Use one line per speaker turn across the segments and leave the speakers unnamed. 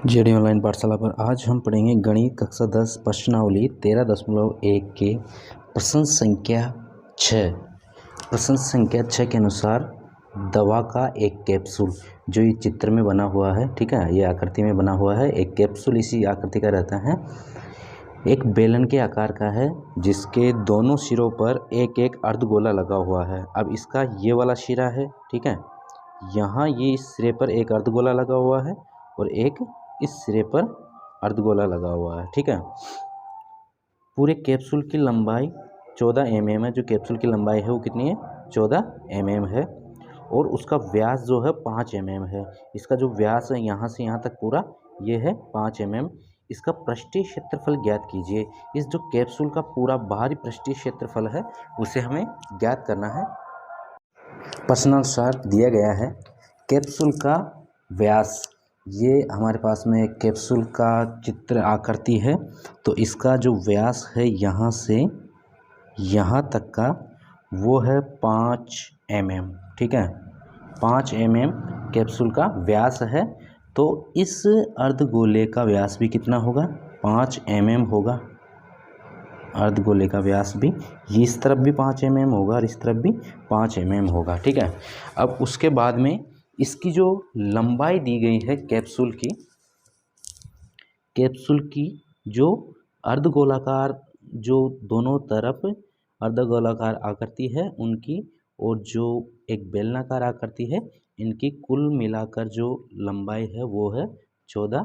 JD online पाठशाला पर आज हम पढ़ेंगे गणित कक्षा 10 प्रश्नावली 13.1 के प्रश्न संख्या 6। प्रश्न संख्या 6 के अनुसार दवा का एक कैप्सूल जो ये चित्र में बना हुआ है, ठीक है, ये आकृति में बना हुआ है। एक कैप्सूल इसी आकृति का रहता है, एक बेलन के आकार का है जिसके दोनों सिरों पर एक एक अर्धगोला लगा हुआ है। अब इसका ये वाला सिरा है, ठीक है, यहाँ ये इस सिरे पर एक अर्धगोला लगा हुआ है और एक इस सिरे पर अर्धगोला लगा हुआ है, ठीक है। पूरे कैप्सूल की लंबाई 14 mm है। जो कैप्सूल की लंबाई है वो कितनी है? 14 mm है और उसका व्यास जो है 5 mm है। इसका जो व्यास है यहाँ से यहाँ तक पूरा ये है 5 mm। इसका पृष्ठीय क्षेत्रफल ज्ञात कीजिए। इस जो कैप्सूल का पूरा बाहरी पृष्ठीय क्षेत्रफल है उसे हमें ज्ञात करना है। प्रश्नानुसार दिया गया है कैप्सूल का व्यास, ये हमारे पास में एक कैप्सूल का चित्र आकृति है, तो इसका जो व्यास है यहाँ से यहाँ तक का वो है 5 mm, ठीक है। 5 mm कैप्सूल का व्यास है, तो इस अर्धगोले का व्यास भी कितना होगा? 5 mm होगा। अर्धगोले का व्यास भी इस तरफ भी 5 mm होगा और इस तरफ भी 5 mm होगा, ठीक है। अब उसके बाद में इसकी जो लंबाई दी गई है कैप्सूल की जो अर्धगोलाकार, जो दोनों तरफ अर्धगोलाकार आकृति है उनकी, और जो एक बेलनाकार आकृति है, इनकी कुल मिलाकर जो लंबाई है वो है 14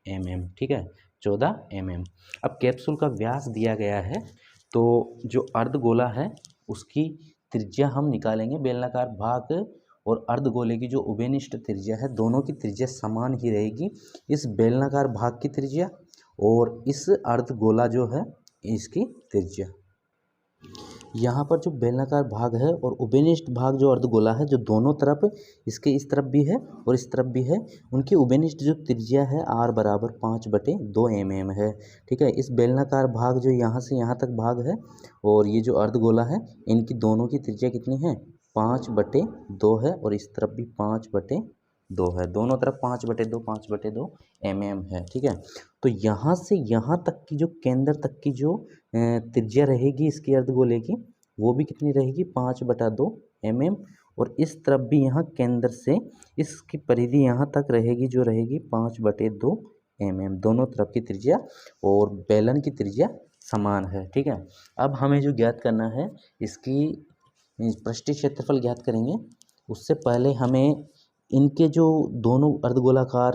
mm, ठीक है, 14 mm। अब कैप्सूल का व्यास दिया गया है, तो जो अर्धगोला है उसकी त्रिज्या हम निकालेंगे। बेलनाकार भाग और अर्धगोले की जो उभयनिष्ठ त्रिज्या है, दोनों की त्रिज्या समान ही रहेगी। इस बेलनाकार भाग की त्रिज्या और इस अर्धगोला जो है इसकी त्रिज्या। यहाँ पर जो बेलनाकार भाग है और उभयनिष्ठ भाग जो अर्धगोला है, जो दोनों तरफ इसके इस तरफ भी है और इस तरफ भी है, उनकी उभयनिष्ठ जो त्रिज्या है r बराबर 5/2 mm है, ठीक है। इस बेलनाकार भाग जो यहाँ से यहाँ तक भाग है और ये जो अर्धगोला है, इनकी दोनों की त्रिज्या कितनी है? 5/2 है और इस तरफ भी 5/2 है। दोनों तरफ 5/2 mm है, ठीक है। तो यहाँ से यहाँ तक की जो केंद्र तक की जो त्रिज्या रहेगी इसकी अर्धगोले की, वो भी कितनी रहेगी? 5/2 mm। और इस तरफ भी यहाँ केंद्र से इसकी परिधि यहाँ तक रहेगी, जो रहेगी 5/2 mm। दोनों तरफ की त्रिज्या और बेलन की त्रिज्या समान है, ठीक है। अब हमें जो ज्ञात करना है, इसकी पृष्ठीय क्षेत्रफल ज्ञात करेंगे। उससे पहले हमें इनके जो दोनों अर्धगोलाकार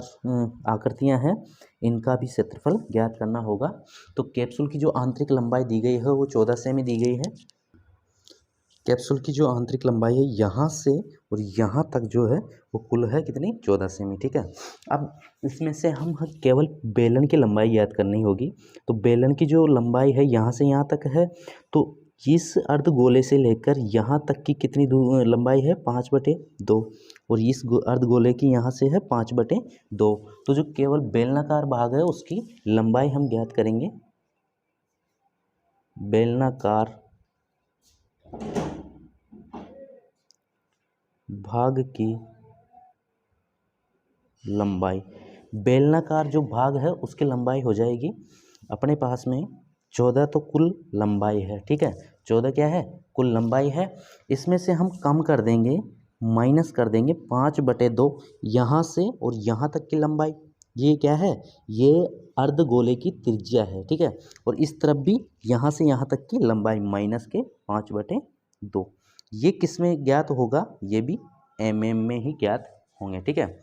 आकृतियां हैं, इनका भी क्षेत्रफल ज्ञात करना होगा। तो कैप्सूल की जो आंतरिक लंबाई दी गई है वो 14 सेमी दी गई है। कैप्सूल की जो आंतरिक लंबाई है यहाँ से और यहाँ तक जो है वो कुल है कितनी? 14 सेमी, ठीक है। अब इसमें से हम केवल बेलन की लंबाई ज्ञात करनी होगी। तो बेलन की जो लंबाई है यहाँ से यहाँ तक है, तो इस अर्धगोले से लेकर यहाँ तक की कितनी लंबाई है? 5/2। और इस अर्धगोले की यहाँ से है 5/2। तो जो केवल बेलनाकार भाग है उसकी लंबाई हम ज्ञात करेंगे। बेलनाकार भाग की लंबाई, बेलनाकार जो भाग है उसकी लंबाई हो जाएगी अपने पास में 14, तो कुल लंबाई है, ठीक है। 14 क्या है? कुल लंबाई है। इसमें से हम कम कर देंगे, माइनस कर देंगे 5/2 यहाँ से और यहाँ तक की लंबाई। ये क्या है? ये अर्धगोले की त्रिज्या है, ठीक है। और इस तरफ भी यहाँ से यहाँ तक की लंबाई माइनस के 5/2। ये किस में ज्ञात होगा? ये भी mm में ही ज्ञात होंगे, ठीक है।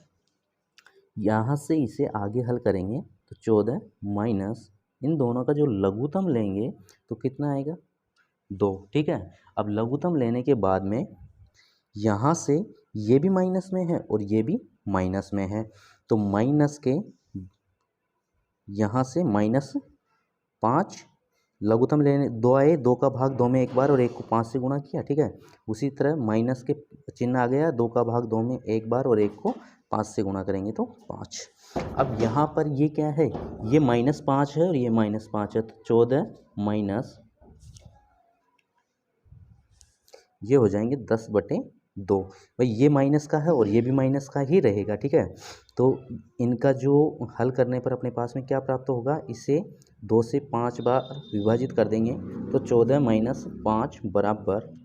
यहाँ से इसे आगे हल करेंगे तो 14 माइनस इन दोनों का जो लघुत्तम लेंगे तो कितना आएगा? 2, ठीक है। अब लघुत्तम लेने के बाद में यहाँ से ये भी माइनस में है और ये भी माइनस में है, तो माइनस के यहाँ से -5 लघुत्तम लेने 2 आए, 2 का भाग 2 में एक बार और 1 को 5 से गुणा किया, ठीक है। उसी तरह माइनस के चिन्ह आ गया, 2 का भाग 2 में एक बार और 1 को 5 से गुणा करेंगे तो 5। अब यहाँ पर ये क्या है? ये -5 है और ये -5 है, तो 14 माइनस ये हो जाएंगे 10/2, 2। भाई ये माइनस का है और ये भी माइनस का ही रहेगा, ठीक है। तो इनका जो हल करने पर अपने पास में क्या प्राप्त होगा, इसे 2 से 5 बार विभाजित कर देंगे तो 14 माइनस 5 बराबर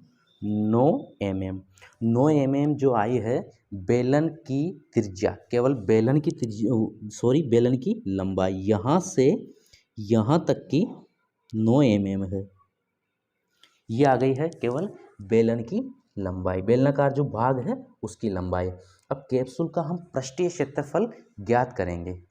9 mm। 9 mm जो आई है बेलन की त्रिज्या, केवल बेलन की त्रिज्या, सॉरी बेलन की लंबाई यहाँ से यहाँ तक की 9 mm है। ये आ गई है केवल बेलन की लंबाई, बेलनाकार जो भाग है उसकी लंबाई। अब कैप्सूल का हम पृष्ठीय क्षेत्रफल ज्ञात करेंगे।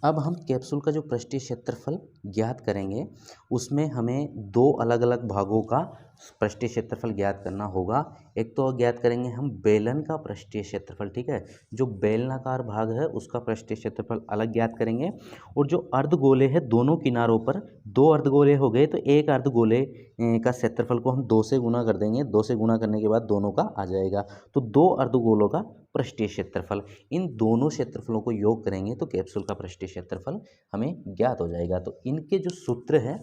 अब हम कैप्सूल का जो पृष्ठीय क्षेत्रफल ज्ञात करेंगे उसमें हमें दो अलग अलग भागों का पृष्ठीय क्षेत्रफल ज्ञात करना होगा। एक तो ज्ञात करेंगे हम बेलन का पृष्ठीय क्षेत्रफल, ठीक है, जो बेलनाकार भाग है उसका पृष्ठीय क्षेत्रफल अलग ज्ञात करेंगे। और जो अर्धगोले है दोनों किनारों पर, दो अर्धगोले हो गए तो एक अर्धगोले का क्षेत्रफल को हम 2 से गुना कर देंगे, 2 से गुना करने के बाद दोनों का आ जाएगा। तो दो अर्धगोलों का पृष्ठीय क्षेत्रफल, इन दोनों क्षेत्रफलों को योग करेंगे तो कैप्सूल का पृष्ठीय क्षेत्रफल हमें ज्ञात हो जाएगा। तो इनके जो सूत्र है,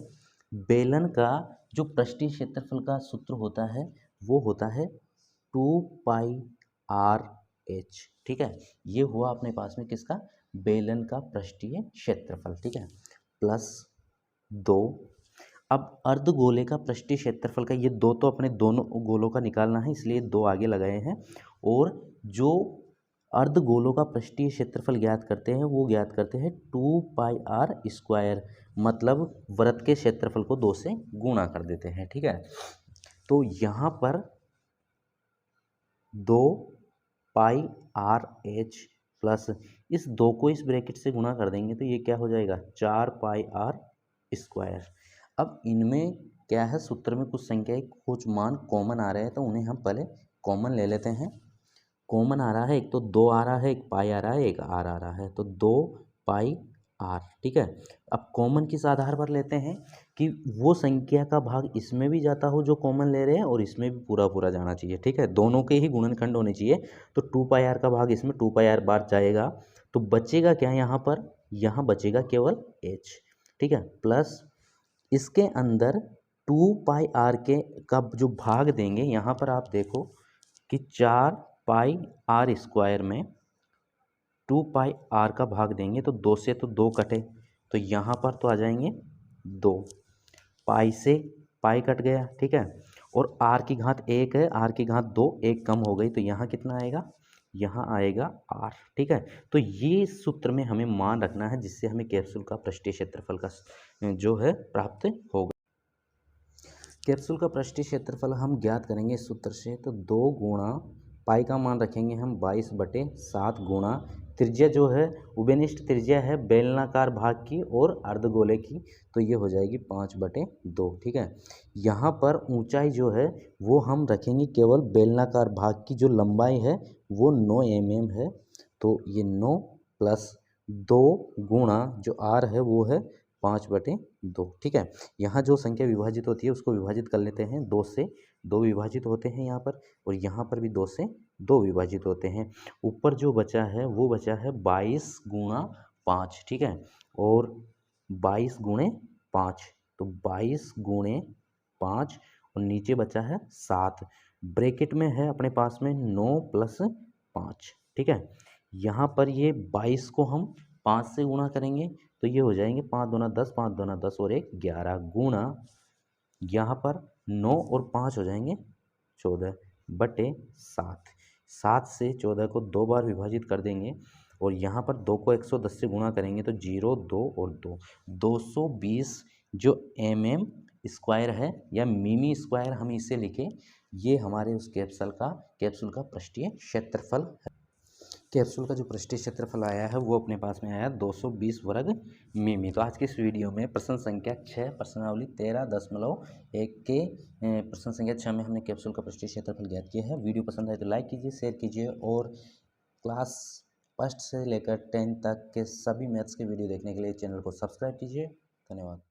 बेलन का जो पृष्ठीय क्षेत्रफल का सूत्र होता है वो होता है 2πr/h, ठीक है। ये हुआ अपने पास में किसका, बेलन का पृष्ठीय क्षेत्रफल, ठीक है, प्लस 2। अब अर्धगोले का पृष्ठीय क्षेत्रफल का, ये दो तो अपने दोनों गोलों का निकालना है इसलिए 2 आगे लगाए हैं। और जो अर्धगोलों का पृष्ठीय क्षेत्रफल ज्ञात करते हैं वो ज्ञात करते हैं 2πr², मतलब वृत्त के क्षेत्रफल को 2 से गुणा कर देते हैं, ठीक है। तो यहाँ पर 2πr/h प्लस इस 2 को इस ब्रैकेट से गुणा कर देंगे तो ये क्या हो जाएगा, 4πr²। अब इनमें क्या है, सूत्र में कुछ संख्या कुछ मान कॉमन आ रहे हैं तो उन्हें हम पहले कॉमन ले लेते हैं। कॉमन आ रहा है, एक तो 2 आ रहा है, एक पाई आ रहा है, एक आर आ रहा है, तो 2πr, ठीक है। अब कॉमन किस आधार पर लेते हैं कि वो संख्या का भाग इसमें भी जाता हो जो कॉमन ले रहे हैं और इसमें भी पूरा पूरा जाना चाहिए, ठीक है, दोनों के ही गुणनखंड होने चाहिए। तो 2πr का भाग इसमें 2πr बार जाएगा तो बचेगा क्या यहाँ पर, यहाँ बचेगा केवल h, ठीक है, प्लस इसके अंदर 2πr के का जो भाग देंगे, यहाँ पर आप देखो कि 4πr² में 2πr का भाग देंगे तो 2 से तो 2 कटे तो यहाँ पर तो आ जाएंगे 2, पाई से पाई कट गया, ठीक है, और r की घात 1 है, r की घात 2, 1 कम हो गई तो यहाँ कितना आएगा, यहाँ आएगा r, ठीक है। तो ये सूत्र में हमें मान रखना है जिससे हमें कैप्सूल का पृष्ठीय क्षेत्रफल का जो है प्राप्त होगा। कैप्सूल का पृष्ठीय क्षेत्रफल हम ज्ञात करेंगे इस सूत्र से, तो 2 गुणा पाई का मान रखेंगे हम 22/7 गुणा त्रिज्या जो है उभयनिष्ठ त्रिज्या है बेलनाकार भाग की और अर्धगोले की, तो ये हो जाएगी 5/2, ठीक है। यहाँ पर ऊंचाई जो है वो हम रखेंगे केवल बेलनाकार भाग की, जो लंबाई है वो 9 mm है, तो ये 9 प्लस 2 गुणा जो r है वो है 5/2, ठीक है। यहाँ जो संख्या विभाजित होती है उसको विभाजित कर लेते हैं, 2 से 2 विभाजित होते हैं यहाँ पर, और यहाँ पर भी 2 से 2 विभाजित होते हैं। ऊपर जो बचा है वो बचा है 22 गुणा 5, ठीक है, और 22 गुणे 5, तो 22 गुणे 5 और नीचे बचा है 7, ब्रैकेट में है अपने पास में 9 + 5, ठीक है। यहाँ पर ये 22 को हम 5 से गुणा करेंगे तो ये हो जाएंगे 5 दूना 10, 5 दूना 10 और 1 11 गुणा, यहाँ पर 9 और 5 हो जाएंगे 14/7, 7 से 14 को 2 बार विभाजित कर देंगे और यहाँ पर 2 को 110 से गुणा करेंगे तो 0, 2 और 2, 220 जो mm² है या मिमी स्क्वायर हम इसे लिखें, ये हमारे उस कैप्सूल का पृष्ठीय क्षेत्रफल है। कैप्सूल का जो पृष्ठीय क्षेत्रफल आया है वो अपने पास में आया 220 वर्ग मिमी। तो आज की इस वीडियो में प्रश्न संख्या 6 प्रश्नावली 13.1 के प्रश्न संख्या 6 में हमने कैप्सूल का पृष्ठीय क्षेत्रफल ज्ञात किया है। वीडियो पसंद आए तो लाइक कीजिए, शेयर कीजिए और क्लास 1 से लेकर 10 तक के सभी मैथ्स के वीडियो देखने के लिए चैनल को सब्सक्राइब कीजिए। धन्यवाद।